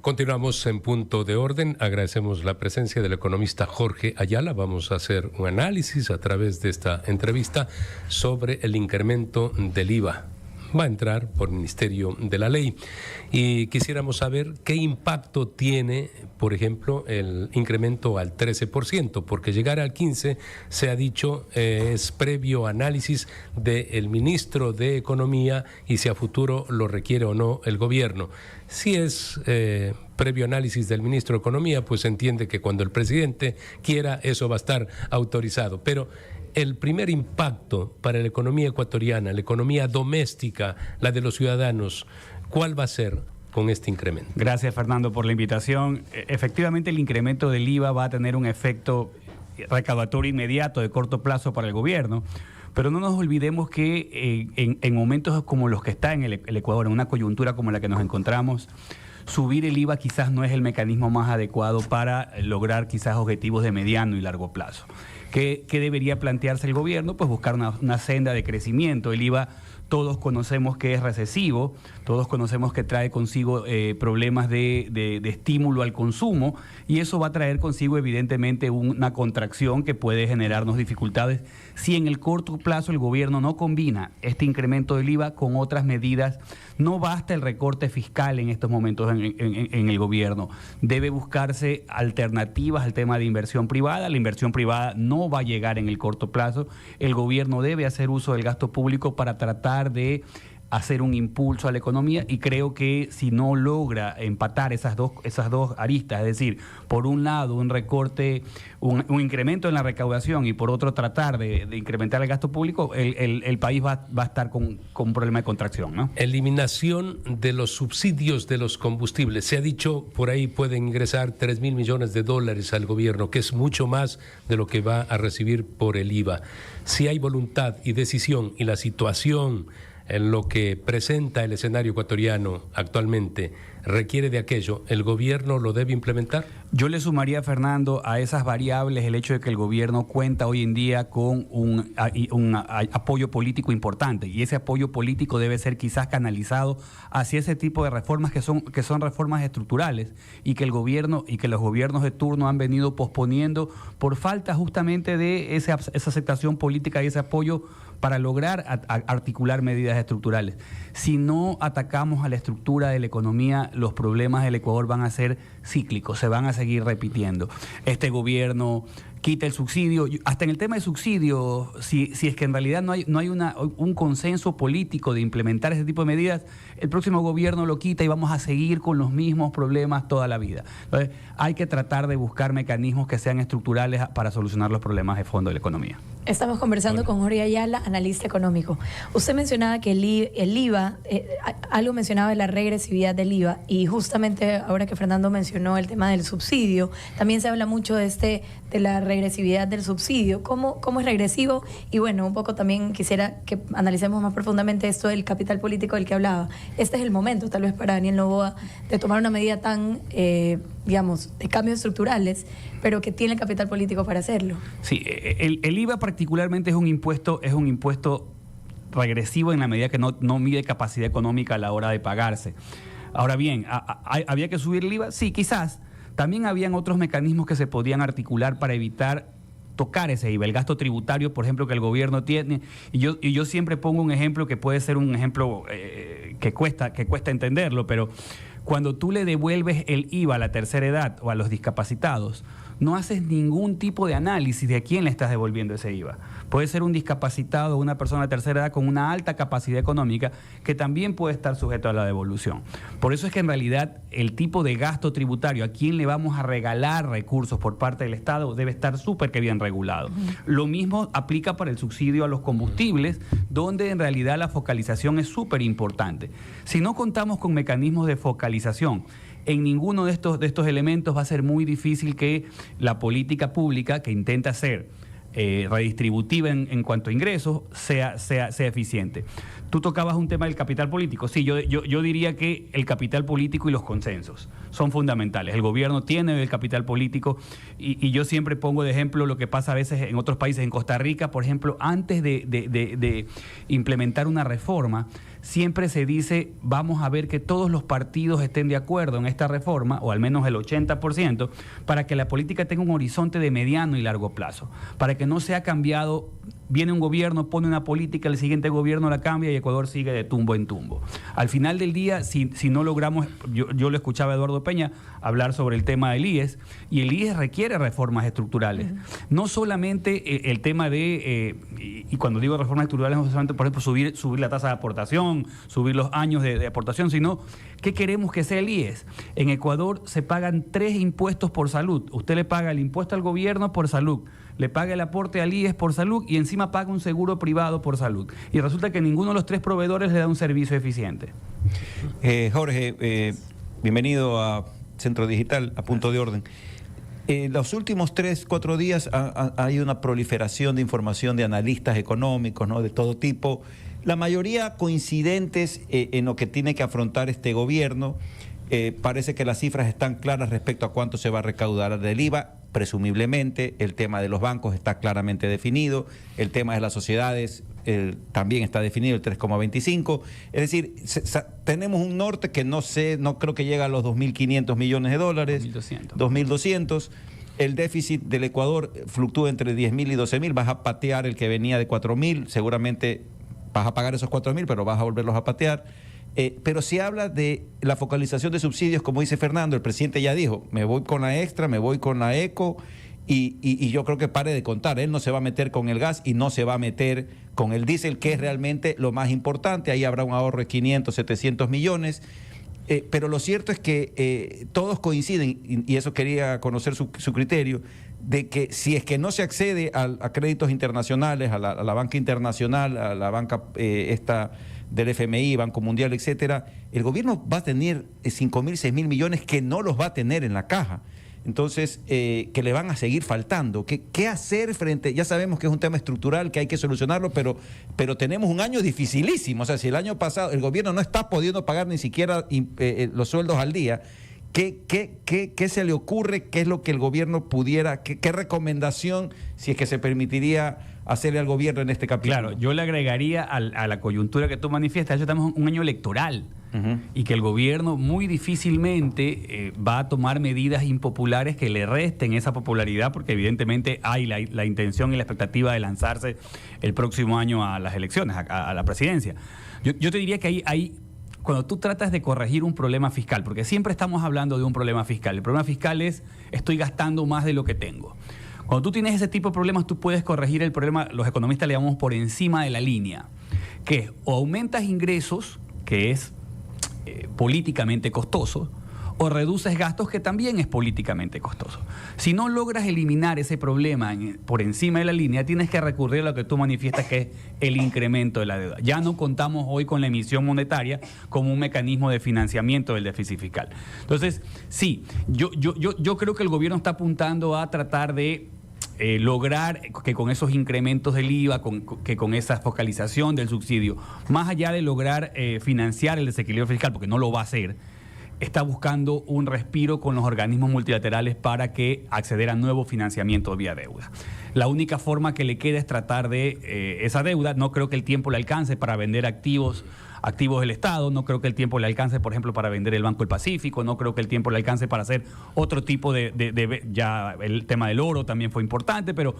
Continuamos en Punto de Orden. Agradecemos la presencia del economista Jorge Ayala. Vamos a hacer un análisis a través de esta entrevista sobre el incremento del IVA. Va a entrar por el Ministerio de la Ley y quisiéramos saber qué impacto tiene, por ejemplo, el incremento al 13%, porque llegar al 15%, se ha dicho, es previo análisis del ministro de Economía y si a futuro lo requiere o no el gobierno. Si es previo análisis del ministro de Economía, pues se entiende que cuando el presidente quiera eso va a estar autorizado, pero el primer impacto para la economía ecuatoriana, la economía doméstica, la de los ciudadanos, ¿cuál va a ser con este incremento? Gracias, Fernando, por la invitación. Efectivamente, el incremento del IVA va a tener un efecto recaudatorio inmediato de corto plazo para el gobierno, pero no nos olvidemos que en momentos como los que está en el Ecuador, en una coyuntura como la que nos encontramos, subir el IVA quizás no es el mecanismo más adecuado para lograr quizás objetivos de mediano y largo plazo. ¿Qué debería plantearse el gobierno? Pues buscar una senda de crecimiento. El IVA todos conocemos que es recesivo, todos conocemos que trae consigo problemas de estímulo al consumo y eso va a traer consigo evidentemente una contracción que puede generarnos dificultades si en el corto plazo el gobierno no combina este incremento del IVA con otras medidas. No basta el recorte fiscal en estos momentos en el gobierno. Debe buscarse alternativas al tema de inversión privada. La inversión privada no va a llegar en el corto plazo. El gobierno debe hacer uso del gasto público para tratar de hacer un impulso a la economía y creo que si no logra empatar esas dos aristas, es decir, por un lado un recorte, un incremento en la recaudación y por otro tratar de incrementar el gasto público, el país va a estar con un problema de contracción, ¿no? Eliminación de los subsidios de los combustibles. Se ha dicho por ahí pueden ingresar 3.000 millones de dólares al gobierno, que es mucho más de lo que va a recibir por el IVA. Si hay voluntad y decisión y la situación en lo que presenta el escenario ecuatoriano actualmente requiere de aquello, ¿el gobierno lo debe implementar? Yo le sumaría, Fernando, a esas variables el hecho de que el gobierno cuenta hoy en día con un apoyo político importante y ese apoyo político debe ser quizás canalizado hacia ese tipo de reformas que son reformas estructurales y que el gobierno y que los gobiernos de turno han venido posponiendo por falta justamente de esa aceptación política y ese apoyo para lograr articular medidas estructurales. Si no atacamos a la estructura de la economía, los problemas del Ecuador van a ser cíclicos, se van a seguir repitiendo. Este gobierno quita el subsidio, hasta en el tema de subsidio, si es que en realidad no hay un consenso político de implementar ese tipo de medidas, el próximo gobierno lo quita y vamos a seguir con los mismos problemas toda la vida. Entonces, hay que tratar de buscar mecanismos que sean estructurales para solucionar los problemas de fondo de la economía. Estamos conversando con Jorge Ayala, analista económico. Usted mencionaba que el IVA, algo mencionaba de la regresividad del IVA, y justamente ahora que Fernando mencionó el tema del subsidio, también se habla mucho de la regresividad del subsidio. ¿Cómo es regresivo? Y bueno, un poco también quisiera que analicemos más profundamente esto del capital político del que hablaba. Este es el momento, tal vez para Daniel Noboa, de tomar una medida tan, digamos, de cambios estructurales, pero que tiene el capital político para hacerlo. Sí, el IVA particularmente es un impuesto regresivo en la medida que no mide capacidad económica a la hora de pagarse. Ahora bien, ¿había que subir el IVA? Sí, quizás. También habían otros mecanismos que se podían articular para evitar tocar ese IVA, el gasto tributario, por ejemplo, que el gobierno tiene, y yo siempre pongo un ejemplo que puede ser un ejemplo que cuesta entenderlo, pero cuando tú le devuelves el IVA a la tercera edad o a los discapacitados, no haces ningún tipo de análisis de a quién le estás devolviendo ese IVA. Puede ser un discapacitado o una persona de tercera edad con una alta capacidad económica que también puede estar sujeto a la devolución. Por eso es que en realidad el tipo de gasto tributario, a quién le vamos a regalar recursos por parte del Estado, debe estar súper que bien regulado. Lo mismo aplica para el subsidio a los combustibles, donde en realidad la focalización es súper importante. Si no contamos con mecanismos de focalización en ninguno de estos elementos, va a ser muy difícil que la política pública que intenta ser redistributiva en cuanto a ingresos sea eficiente. Tú tocabas un tema del capital político. Sí, yo diría que el capital político y los consensos son fundamentales. El gobierno tiene el capital político y yo siempre pongo de ejemplo lo que pasa a veces en otros países. En Costa Rica, por ejemplo, antes de implementar una reforma, siempre se dice, vamos a ver que todos los partidos estén de acuerdo en esta reforma, o al menos el 80%, para que la política tenga un horizonte de mediano y largo plazo, para que no sea cambiado, viene un gobierno, pone una política, el siguiente gobierno la cambia y Ecuador sigue de tumbo en tumbo. Al final del día, si no logramos, yo lo escuchaba a Eduardo Peña hablar sobre el tema del IES, y el IES requiere reformas estructurales. No solamente el tema de, y cuando digo reformas estructurales, no solamente, por ejemplo, subir la tasa de aportación, subir los años de aportación, sino ¿qué queremos que sea el IES? En Ecuador se pagan 3 impuestos por salud. Usted le paga el impuesto al gobierno por salud, le paga el aporte al IES por salud y encima paga un seguro privado por salud. Y resulta que ninguno de los 3 proveedores le da un servicio eficiente. Jorge, bienvenido a Centro Digital, a Punto de Orden. Los últimos 3-4 días hay una proliferación de información de analistas económicos, ¿no?, de todo tipo, la mayoría coincidentes en lo que tiene que afrontar este gobierno. Parece que las cifras están claras respecto a cuánto se va a recaudar del IVA, presumiblemente. El tema de los bancos está claramente definido, el tema de las sociedades también está definido, el 3,25. Es decir, tenemos un norte que no creo que llega a los 2.500 millones de dólares. 2.200. El déficit del Ecuador fluctúa entre 10.000 y 12.000. Vas a patear el que venía de 4.000, seguramente vas a pagar esos 4.000, pero vas a volverlos a patear. Pero si habla de la focalización de subsidios, como dice Fernando, el presidente ya dijo, me voy con la extra, me voy con la eco, y yo creo que pare de contar. Él no se va a meter con el gas y no se va a meter con el diésel, que es realmente lo más importante. Ahí habrá un ahorro de 500, 700 millones. Pero lo cierto es que todos coinciden, y eso quería conocer su criterio, de que si es que no se accede a créditos internacionales, a la banca internacional, a la banca del FMI, Banco Mundial, etcétera, el gobierno va a tener 5.000, 6.000 millones que no los va a tener en la caja. Entonces, que le van a seguir faltando. ¿Qué hacer frente? Ya sabemos que es un tema estructural, que hay que solucionarlo, pero tenemos un año dificilísimo. O sea, si el año pasado el gobierno no está pudiendo pagar ni siquiera los sueldos al día, ¿qué se le ocurre? ¿Qué es lo que el gobierno pudiera? ¿Qué recomendación, si es que se permitiría hacerle al gobierno en este capítulo? Claro, yo le agregaría a la coyuntura que tú manifiestas, ya estamos en un año electoral. Y que el gobierno muy difícilmente va a tomar medidas impopulares que le resten esa popularidad, porque evidentemente hay la intención y la expectativa de lanzarse el próximo año a las elecciones, a la presidencia. Yo te diría que hay cuando tú tratas de corregir un problema fiscal, porque siempre estamos hablando de un problema fiscal, el problema fiscal es estoy gastando más de lo que tengo. Cuando tú tienes ese tipo de problemas, tú puedes corregir el problema, los economistas le llamamos por encima de la línea, que es o aumentas ingresos, que es políticamente costoso, o reduces gastos, que también es políticamente costoso. Si no logras eliminar ese problema por encima de la línea, tienes que recurrir a lo que tú manifiestas, que es el incremento de la deuda. Ya no contamos hoy con la emisión monetaria como un mecanismo de financiamiento del déficit fiscal. Entonces, sí, yo creo que el gobierno está apuntando a tratar de lograr que con esos incrementos del IVA, que con esa focalización del subsidio, más allá de lograr financiar el desequilibrio fiscal, porque no lo va a hacer, está buscando un respiro con los organismos multilaterales para que acceder a nuevo financiamiento vía deuda. La única forma que le queda es tratar de esa deuda. No creo que el tiempo le alcance para vender activos del Estado, no creo que el tiempo le alcance, por ejemplo, para vender el Banco del Pacífico, no creo que el tiempo le alcance para hacer otro tipo ya el tema del oro también fue importante, pero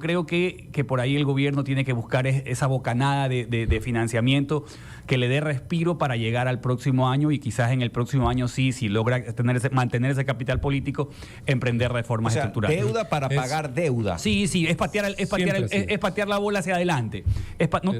creo que por ahí el gobierno tiene que buscar esa bocanada de financiamiento que le dé respiro para llegar al próximo año, y quizás en el próximo año si logra mantener ese capital político, emprender reformas estructurales. Deuda para pagar deuda. Sí, es patear la bola hacia adelante.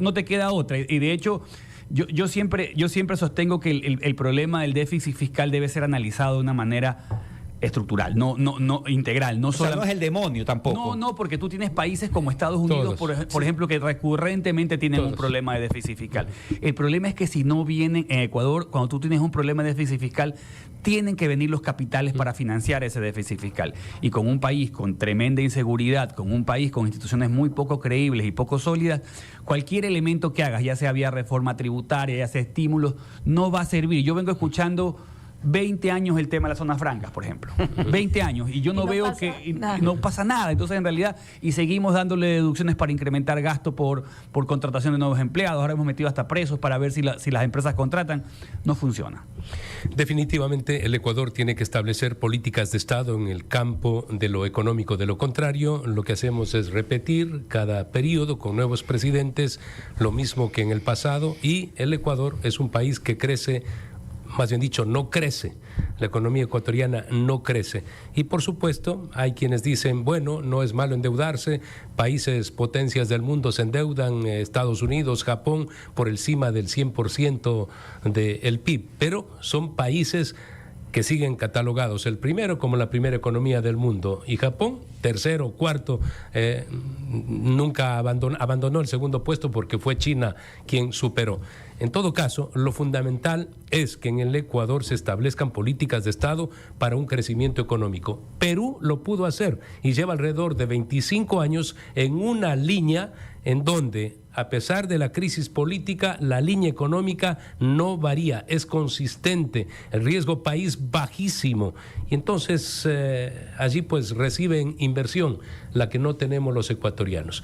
No te queda otra. Y de hecho, yo siempre sostengo que el problema del déficit fiscal debe ser analizado de una manera estructural, no integral. No no es el demonio tampoco. No, porque tú tienes países como Estados Unidos, por ejemplo, que recurrentemente tienen un problema de déficit fiscal. El problema es que si no vienen en Ecuador, cuando tú tienes un problema de déficit fiscal, tienen que venir los capitales para financiar ese déficit fiscal. Y con un país con tremenda inseguridad, con un país con instituciones muy poco creíbles y poco sólidas, cualquier elemento que hagas, ya sea vía reforma tributaria, ya sea estímulos, no va a servir. Yo vengo escuchando 20 años el tema de las zonas francas, por ejemplo. 20 años. Y yo no veo no pasa nada. Entonces, en realidad, y seguimos dándole deducciones para incrementar gasto por contratación de nuevos empleados. Ahora hemos metido hasta presos para ver si las empresas contratan. No funciona. Definitivamente, el Ecuador tiene que establecer políticas de Estado en el campo de lo económico. De lo contrario, lo que hacemos es repetir cada periodo con nuevos presidentes, lo mismo que en el pasado, y el Ecuador es un país que crece, más bien dicho, no crece. La economía ecuatoriana no crece. Y por supuesto, hay quienes dicen, bueno, no es malo endeudarse, países potencias del mundo se endeudan, Estados Unidos, Japón, por encima del 100% del PIB, pero son países que siguen catalogados, el primero como la primera economía del mundo, y Japón, tercero, cuarto, nunca abandonó el segundo puesto porque fue China quien superó. En todo caso, lo fundamental es que en el Ecuador se establezcan políticas de Estado para un crecimiento económico. Perú lo pudo hacer y lleva alrededor de 25 años en una línea en donde, a pesar de la crisis política, la línea económica no varía, es consistente, el riesgo país bajísimo. Y entonces allí pues reciben inversión, la que no tenemos los ecuatorianos.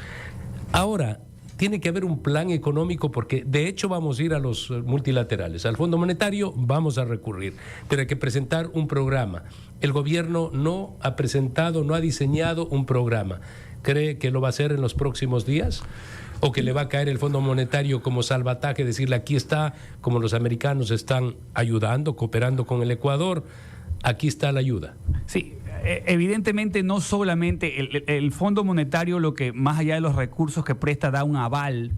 Ahora, tiene que haber un plan económico porque de hecho vamos a ir a los multilaterales. Al Fondo Monetario vamos a recurrir, pero hay que presentar un programa. El gobierno no ha presentado, no ha diseñado un programa. ¿Cree que lo va a hacer en los próximos días? ¿O que le va a caer el Fondo Monetario como salvataje, decirle aquí está, como los americanos están ayudando, cooperando con el Ecuador, aquí está la ayuda? Sí, evidentemente no solamente el Fondo Monetario, lo que más allá de los recursos que presta, da un aval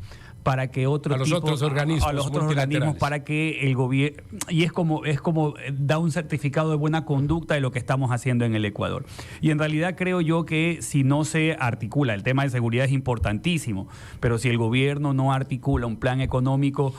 para que otros organismos para que el gobierno, y es como da un certificado de buena conducta de lo que estamos haciendo en el Ecuador. Y en realidad creo yo que si no se articula, el tema de seguridad es importantísimo, pero si el gobierno no articula un plan económico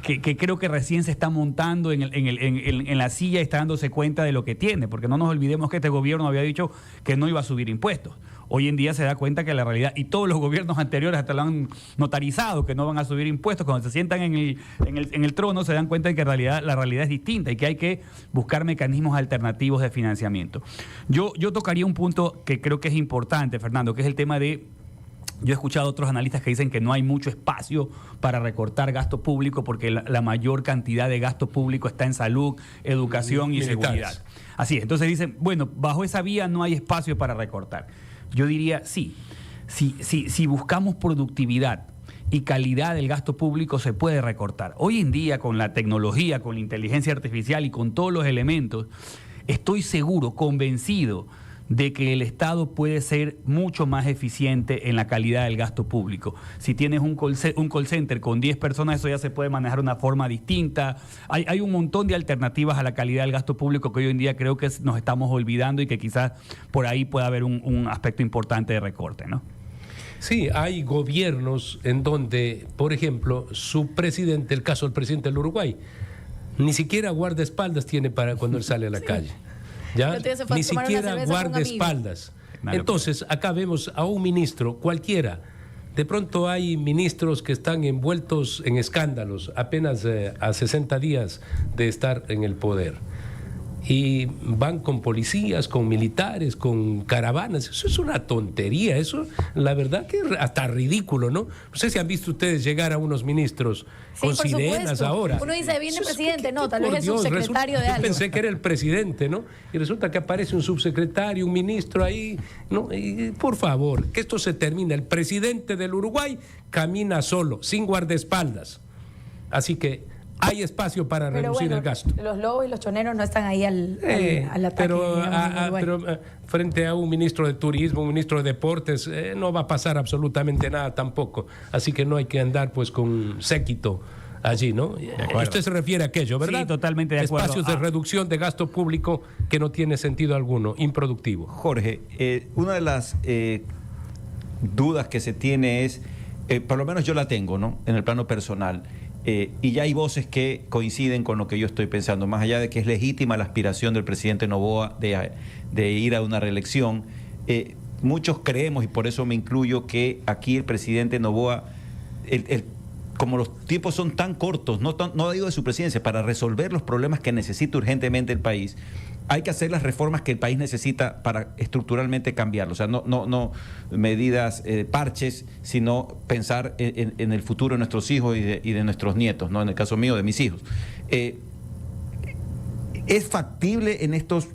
que creo que recién se está montando en la silla y está dándose cuenta de lo que tiene, porque no nos olvidemos que este gobierno había dicho que no iba a subir impuestos. Hoy en día se da cuenta que la realidad, y todos los gobiernos anteriores hasta lo han notarizado, que no van a subir impuestos. Cuando se sientan en el trono se dan cuenta de que la realidad es distinta y que hay que buscar mecanismos alternativos de financiamiento. Yo tocaría un punto que creo que es importante, Fernando, que es el tema de... Yo he escuchado a otros analistas que dicen que no hay mucho espacio para recortar gasto público porque la mayor cantidad de gasto público está en salud, educación y seguridad. Así es. Entonces dicen, bueno, bajo esa vía no hay espacio para recortar. Yo diría, sí. Si buscamos productividad y calidad del gasto público, se puede recortar. Hoy en día, con la tecnología, con la inteligencia artificial y con todos los elementos, estoy seguro, convencido, de que el Estado puede ser mucho más eficiente en la calidad del gasto público. Si tienes un call center con 10 personas, eso ya se puede manejar de una forma distinta. Hay un montón de alternativas a la calidad del gasto público que hoy en día creo que nos estamos olvidando y que quizás por ahí pueda haber un aspecto importante de recorte, ¿no? Sí, hay gobiernos en donde, por ejemplo, su presidente, el caso del presidente del Uruguay, ni siquiera guardaespaldas tiene para cuando él sale a la calle. ¿Ya? Ni siquiera guardaespaldas. Entonces, acá vemos a un ministro cualquiera. De pronto hay ministros que están envueltos en escándalos apenas a 60 días de estar en el poder. Y van con policías, con militares, con caravanas. Eso es una tontería. Eso, la verdad, que hasta ridículo, ¿no? No sé si han visto ustedes llegar a unos ministros con sirenas ahora. Uno dice, viene el presidente, no, tal vez es subsecretario de algo. Yo pensé que era el presidente, ¿no? Y resulta que aparece un subsecretario, un ministro ahí, ¿no? Y por favor, que esto se termine. El presidente del Uruguay camina solo, sin guardaespaldas. Así que hay espacio para reducir el gasto. Los lobos y los choneros no están ahí al ataque. Pero frente a un ministro de turismo, un ministro de deportes, no va a pasar absolutamente nada tampoco. Así que no hay que andar pues con séquito allí, ¿no? Usted se refiere a aquello, ¿verdad? Sí, totalmente de acuerdo. Espacios de reducción de gasto público que no tiene sentido alguno, improductivo. Jorge, una de las dudas que se tiene es, por lo menos yo la tengo, ¿no? En el plano personal. Y ya hay voces que coinciden con lo que yo estoy pensando, más allá de que es legítima la aspiración del presidente Noboa de ir a una reelección. Muchos creemos, y por eso me incluyo, que aquí el presidente Noboa, como los tiempos son tan cortos, no digo de su presidencia, para resolver los problemas que necesita urgentemente el país, hay que hacer las reformas que el país necesita para estructuralmente cambiarlo. O sea, no medidas parches, sino pensar en el futuro de nuestros hijos y de nuestros nietos, ¿no? En el caso mío, de mis hijos. ¿Es factible en estos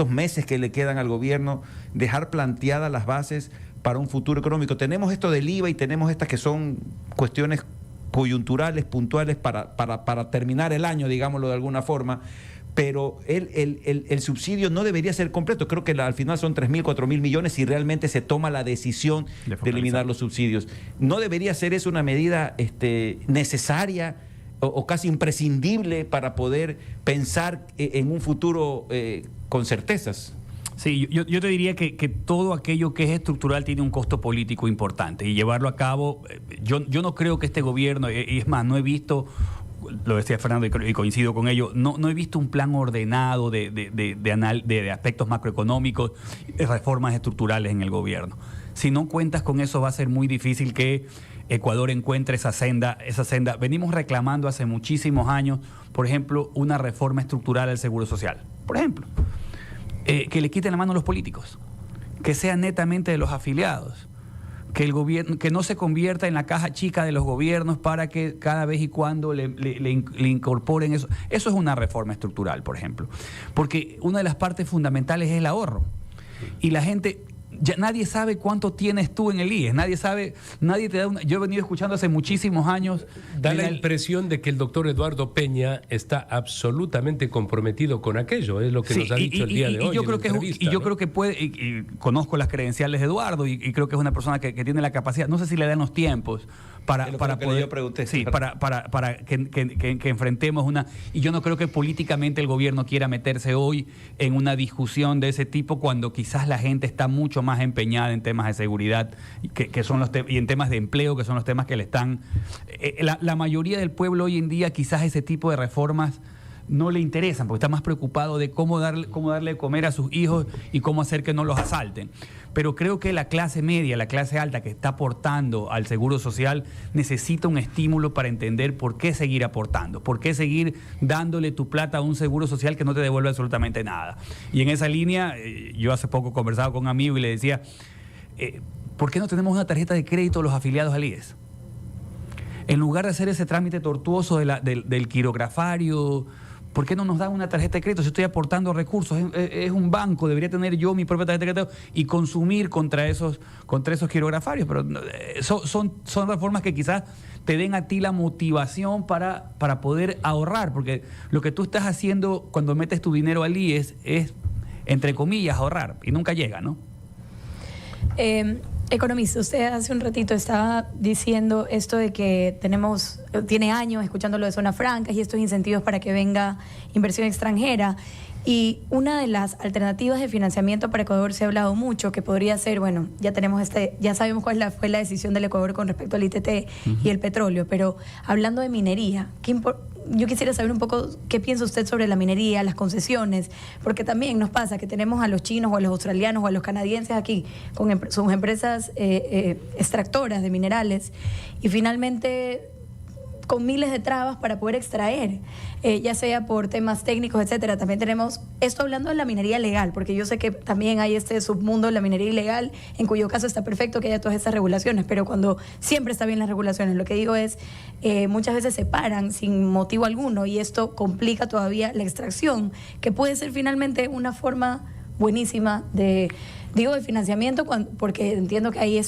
meses que le quedan al gobierno dejar planteadas las bases para un futuro económico? Tenemos esto del IVA y tenemos estas que son cuestiones coyunturales, puntuales, para terminar el año, digámoslo de alguna forma, pero el subsidio no debería ser completo. Creo que al final son 3.000, 4.000 millones si realmente se toma la decisión de eliminar los subsidios. ¿No debería ser eso una medida necesaria o casi imprescindible para poder pensar en un futuro con certezas? Sí, yo te diría que todo aquello que es estructural tiene un costo político importante y llevarlo a cabo, yo no creo que este gobierno, y es más, no he visto, lo decía Fernando y coincido con ello, no he visto un plan ordenado de aspectos macroeconómicos, de reformas estructurales en el gobierno. Si no cuentas con eso va a ser muy difícil que Ecuador encuentre esa senda. Venimos reclamando hace muchísimos años, por ejemplo, una reforma estructural al Seguro Social, por ejemplo. Que le quiten la mano a los políticos, que sea netamente de los afiliados, que el gobierno, que no se convierta en la caja chica de los gobiernos para que cada vez y cuando le incorporen eso. Eso es una reforma estructural, por ejemplo, porque una de las partes fundamentales es el ahorro. Y la gente, ya nadie sabe cuánto tienes tú en el IES, nadie te da una. Yo he venido escuchando hace muchísimos años. Da la impresión de que el doctor Eduardo Peña está absolutamente comprometido con aquello, es lo que nos ha dicho el día de hoy. Yo creo que puede, y conozco las credenciales de Eduardo, y creo que es una persona que tiene la capacidad, no sé si le dan los tiempos para poder, yo pregunté, sí, para que enfrentemos una. Y yo no creo que políticamente el gobierno quiera meterse hoy en una discusión de ese tipo cuando quizás la gente está mucho más empeñada en temas de seguridad que son y en temas de empleo, que son los temas que le están. La mayoría del pueblo hoy en día quizás ese tipo de reformas no le interesan, porque está más preocupado de cómo darle de comer a sus hijos y cómo hacer que no los asalten. Pero creo que la clase media, la clase alta que está aportando al Seguro Social necesita un estímulo para entender por qué seguir aportando, por qué seguir dándole tu plata a un Seguro Social que no te devuelve absolutamente nada. Y en esa línea, yo hace poco conversaba con un amigo y le decía, ¿por qué no tenemos una tarjeta de crédito los afiliados al IES? En lugar de hacer ese trámite tortuoso del quirografario, ¿por qué no nos dan una tarjeta de crédito? Si estoy aportando recursos, es un banco, debería tener yo mi propia tarjeta de crédito y consumir contra esos quirografarios. Pero son reformas que quizás te den a ti la motivación para poder ahorrar, porque lo que tú estás haciendo cuando metes tu dinero al IES es, entre comillas, ahorrar, y nunca llega, ¿no? Economista, usted hace un ratito estaba diciendo esto de que tiene años escuchando lo de zonas francas y estos incentivos para que venga inversión extranjera. Y una de las alternativas de financiamiento para Ecuador se ha hablado mucho, que podría ser, bueno, ya sabemos cuál fue la decisión del Ecuador con respecto al ITT y el petróleo, pero hablando de minería, yo quisiera saber un poco qué piensa usted sobre la minería, las concesiones, porque también nos pasa que tenemos a los chinos o a los australianos o a los canadienses aquí con sus empresas extractoras de minerales y finalmente con miles de trabas para poder extraer, ya sea por temas técnicos, etcétera. También tenemos esto hablando de la minería legal, porque yo sé que también hay este submundo de la minería ilegal, en cuyo caso está perfecto que haya todas estas regulaciones, pero cuando siempre está bien las regulaciones, lo que digo es, muchas veces se paran sin motivo alguno y esto complica todavía la extracción, que puede ser finalmente una forma buenísima de financiamiento, porque entiendo que hay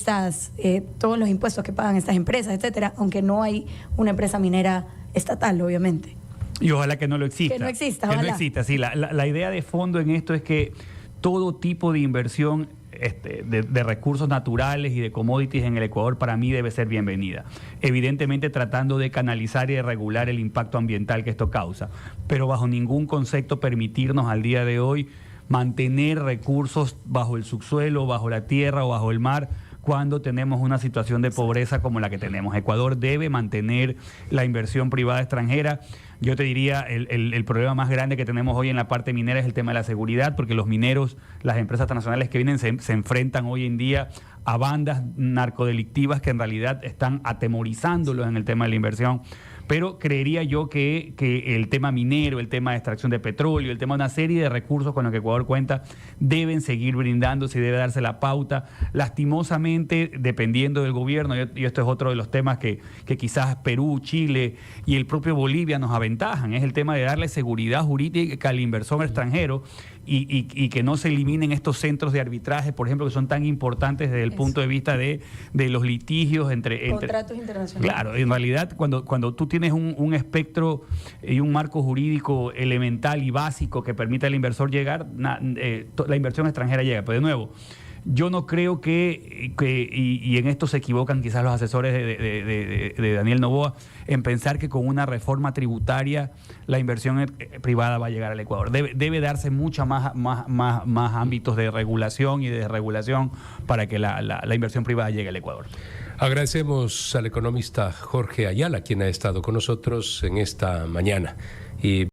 todos los impuestos que pagan estas empresas, etcétera, aunque no hay una empresa minera estatal, obviamente. Y ojalá que no lo exista. Que no exista, ojalá. Que no exista, sí. La idea de fondo en esto es que todo tipo de inversión de recursos naturales y de commodities en el Ecuador para mí debe ser bienvenida. Evidentemente tratando de canalizar y de regular el impacto ambiental que esto causa, pero bajo ningún concepto permitirnos al día de hoy mantener recursos bajo el subsuelo, bajo la tierra o bajo el mar cuando tenemos una situación de pobreza como la que tenemos. Ecuador debe mantener la inversión privada extranjera. Yo te diría, el problema más grande que tenemos hoy en la parte minera es el tema de la seguridad, porque los mineros, las empresas transnacionales que vienen, se enfrentan hoy en día a bandas narcodelictivas que en realidad están atemorizándolos en el tema de la inversión. Pero creería yo que el tema minero, el tema de extracción de petróleo, el tema de una serie de recursos con los que Ecuador cuenta, deben seguir brindándose y debe darse la pauta. Lastimosamente, dependiendo del gobierno, y esto es otro de los temas que quizás Perú, Chile y el propio Bolivia nos aventajan, es el tema de darle seguridad jurídica al inversor extranjero y que no se eliminen estos centros de arbitraje, por ejemplo, que son tan importantes desde el punto de vista de los litigios entre contratos internacionales. Claro, en realidad cuando tú tienes un espectro y un marco jurídico elemental y básico que permite al inversor llegar, la inversión extranjera llega. Pero de nuevo, yo no creo y en esto se equivocan quizás los asesores de Daniel Noboa, en pensar que con una reforma tributaria la inversión privada va a llegar al Ecuador. Debe darse mucha más ámbitos de regulación y de desregulación para que la inversión privada llegue al Ecuador. Agradecemos al economista Jorge Ayala, quien ha estado con nosotros en esta mañana. Y